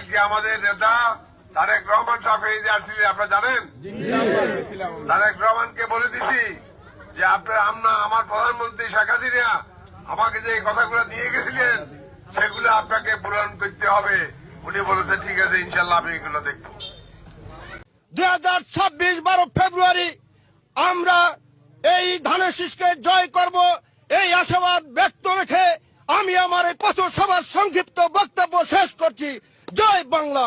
কালকে আমাদের নেতা তারেক রহমান সাহেব এই আসছিলেন, আপনারা জানেন। তারেক রহমানকে বলে দিছি যে আমার প্রধানমন্ত্রী শেখ হাসিনা আমাকে যে কথাগুলো দিয়ে গেছিলেন সেগুলো আপনাকে পূরণ করতে হবে। উনি বলেছেন ঠিক আছে, ইনশাল্লাহ আমি এগুলো দেখব। 2026 12 ফেব্রুয়ারি আমরা এই ধানের শীষকে জয় করব, এই আশাবাদ ব্যক্ত রেখে আমি আমার এই পথসভার সংক্ষিপ্ত বক্তব্য শেষ করছি। জয় বাংলা।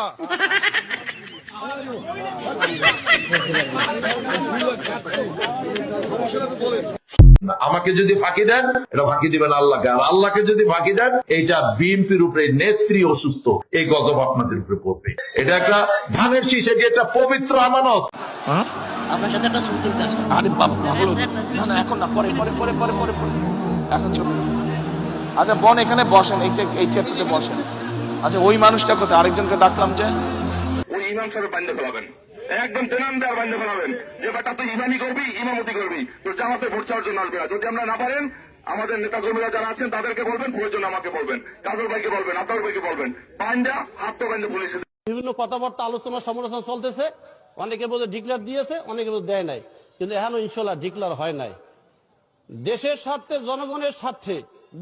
আমাকে যদি ফাঁকি দেন, এটা ফাঁকি দিবেন আল্লাহকে, আর আল্লাহকে যদি ফাঁকি দেন, এইটা বিএনপির উপরে নেত্রী অসুস্থ, এই গজব আপনাদের উপরে পড়বে। এটা একটা ধানের শীষ, এটি একটা পবিত্র আমানত। আপনার সাথে একটা শুনতে আসছে। আরে বাবা না, এখন না, পরে পরে পরে পরে পরে পরে এখন চলো। আচ্ছা বোন এখানে বসেন, এই চেয়ারটাতে বসেন। আচ্ছা ওই মানুষটা কোথায়? আরেকজনকে ডাকলাম যে ওই ইমাম সাহেব বান্ধে ফেলাবেন, একদম তেনান্দার বান্ধে ফেলাবেন যে বেটা তুই ইমানি করবি, ইমামতি করবি, তো জামাতে ভোট চাওয়ার জন্য আসবে না। যদি আমরা না পারেন আমাদের নেতা কর্মীরা যারা আছেন তাদেরকে বলবেন, প্রয়োজন আমাকে বলবেন, কাজল ভাইকে বলবেন, আপনার ভাইকে বলবেন, বান্ধা হাত তো বান্ধে পুলিশে। বিভিন্ন কথাবার্তা আলোচনা সমালোচনা চলতেছে। অনেকে বলে ডিক্লার দিয়েছে, অনেকে বলে দেয় নাই, কিন্তু এখনো ইনশাল্লাহ ডিক্লার হয় নাই। দেশের স্বার্থে, জনগণের স্বার্থে,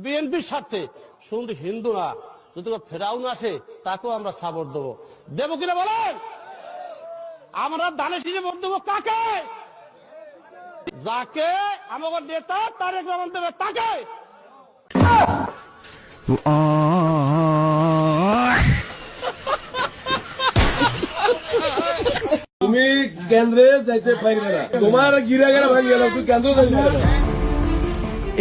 বিএনপির স্বার্থে, শুধু হিন্দু না, যদি ফেরাউন আসে তাকেও আমরা সাপোর্ট দেবো। দেবো কিনা বলেন? আমরা ধানের শীষে ভোট দেবো কাকে? যাকে আমাদের নেতা তারেক রহমান দেবে তাকে। তুমি কেন্দ্রে যাইতে পারবে না, তোমার গিরা গেলে ভাঙি গেল, তুই কেন্দ্রে যাইতে পারবে না।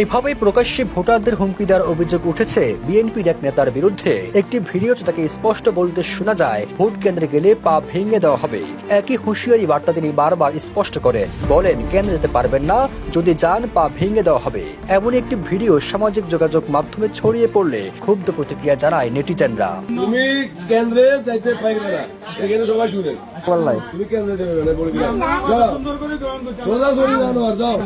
এভাবেই প্রকাশ্যে ভোটারদের হুমকি দেওয়ার অভিযোগ উঠেছে বিএনপির এক নেতার বিরুদ্ধে। একটি ভিডিওতে তাকে স্পষ্ট বলতে শোনা যায়, ভোট কেন্দ্রে গেলে পা ভেঙে দেওয়া হবে। একই হুঁশিয়ারি বার্তা তিনি বারবার স্পষ্ট করেন, বলেন কেন্দ্রে যেতে পারবেন না, যদি যান পা ভেঙে দেওয়া হবে। এমন একটি ভিডিও সামাজিক যোগাযোগ মাধ্যমে ছড়িয়ে পড়লে ক্ষুব্ধ প্রতিক্রিয়া জানায় নেটিজেনরা। তুমি কেন্দ্রে যাইতে পারবে না, এখানে সবাই শুনে তুমি কেন্দ্রে যাবে না বলে দিলাম, সোজা সরি জানো আর যাও।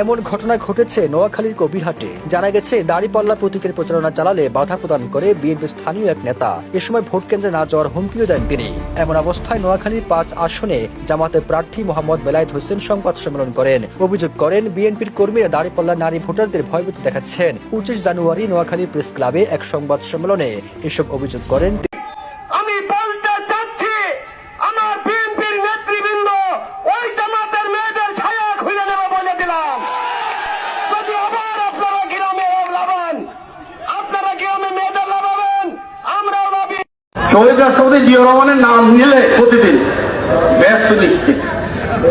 এমন ঘটনা ঘটেছে নোয়াখালীর কবিরহাটে। জানা গেছে দাঁড়িপাল্লা প্রতীকের প্রচারণা চালালে বাধা প্রদান করে বিএনপির স্থানীয় এক নেতা। এ সময় ভোট কেন্দ্রে না যাওয়ার হুমকিও দেন তিনি। এমন অবস্থায় নোয়াখালীর 5 আসনে জামাতের প্রার্থী মোহাম্মদ বেলায়েত হোসেন সংবাদ সম্মেলন করেন। অভিযোগ করেন বিএনপির কর্মীরা দাঁড়িপাল্লা নারী ভোটারদের ভয়ভীতি দেখাচ্ছেন। 25 জানুয়ারি নোয়াখালী প্রেস ক্লাবে এক সংবাদ সম্মেলনে এসব অভিযোগ করেন। আমি বলতে চাচ্ছি, আমার বিএনপির নেতৃবৃন্দ ওই জামাতের মেয়েদের ছায়া খুলে দেবে বলে দিলাম। যদি আবার আপনারা গ্রামে লাভান, আপনারা গ্রামে মেয়েদের লাভাবেন, আমরাও লাভি। শহীদ রাষ্ট্রপতি জিয়া রহমানের নাম নিলে প্রতিদিন ব্যস্ত নিশ্চিত,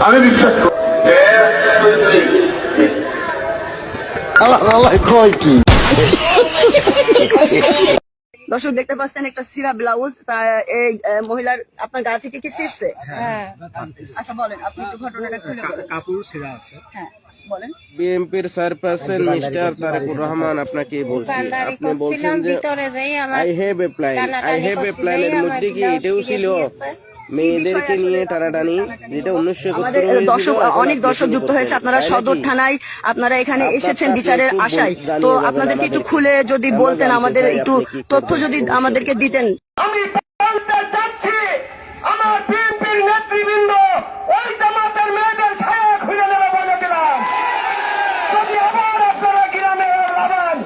আমি বিশ্বাস করি। দর্শক দেখতে পাচ্ছেন একটা সিরা ব্লাউজ, এই মহিলার আপনার গা থেকে কি ছিঁড়ছে? আচ্ছা বলেন, আপনি একটু ঘটনাটা খুলে বলেন। কাপড় ছিঁড়া আছে। হ্যাঁ বলেন। বিএনপির চেয়ারপারসন মিস্টার তারেকুর রহমান আপনাকে বলছি, আপনি বলছেন যে I have a plan, I have a প্ল্যানের মধ্যে কি এটাও ছিল মেয়েদেরকে নিয়ে টানাটানি, যেটা 1971 দর্শক, অনেক দর্শক যুক্ত হয়েছে। আপনারা সদর থানায় আপনারা এখানে এসেছেন বিচারের আশায়, তো আপনাদেরকে একটু খুলে যদি বলতেন, আমাদের একটু তথ্য যদি আমাদেরকে দিতেন। আমি বলতে চাচ্ছি, আমার বিএনপির নেতৃবৃন্দ ওই জামাতের মেয়েদের ছায়া খুলে দেবে বলে দিলাম। যদি আবার আপনারা গ্রামে লাভান,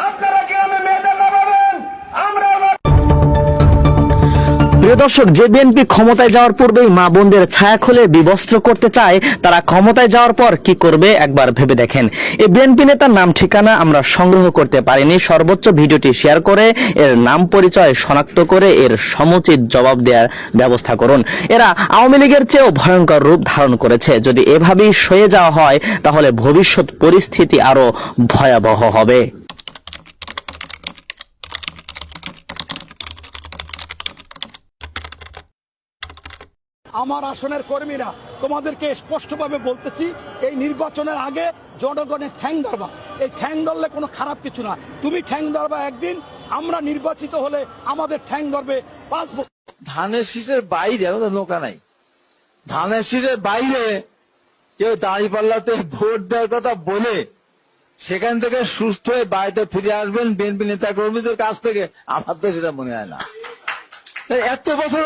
আপনারা গ্রামে মেয়েদের লাভাবেন, আমরা। প্রিয় দর্শক, যে বিএনপি ক্ষমতায় যাওয়ার পূর্বেই মা বোনদের ছায়া খুলে বিবস্ত্র করতে চায়, তারা ক্ষমতায় যাওয়ার পর কি করবে একবার ভেবে দেখেন। এই বিএনপি নেতার নাম ঠিকানা আমরা সংগ্রহ করতে পারিনি, সর্বোচ্চ ভিডিওটি শেয়ার করে এর নাম পরিচয় শনাক্ত করে এর সমুচিত জবাব দেওয়ার ব্যবস্থা করুন। এরা আওয়ামী লীগের চেয়েও ভয়ঙ্কর রূপ ধারণ করেছে। যদি এভাবেই সয়ে যাওয়া হয় তাহলে ভবিষ্যৎ পরিস্থিতি আরো ভয়াবহ হবে। আমার আসনের কর্মীরা তোমাদেরকে স্পষ্টভাবে বলতেছি, এই নির্বাচনের আগে জনগণের ঠ্যাং ধরবা। এই ঠ্যাং ধরলে কোনো খারাপ কিছু না, তুমি ঠ্যাং ধরবা একদিন, আমরা নির্বাচিত হলে আমাদের ঠ্যাং ধরবে 5 বছর। ধানের শীষের বাইরে আমাদের নৌকা নাই। ধানের শীষের বাইরে কেউ দাঁড়িপাল্লাতে ভোট দেওয়ার কথা বলে সেখান থেকে সুস্থ হয়ে বাড়িতে ফিরে আসবেন বিএনপি নেতা কর্মীদের কাছ থেকে, আমার তো সেটা মনে হয় না। এত বছর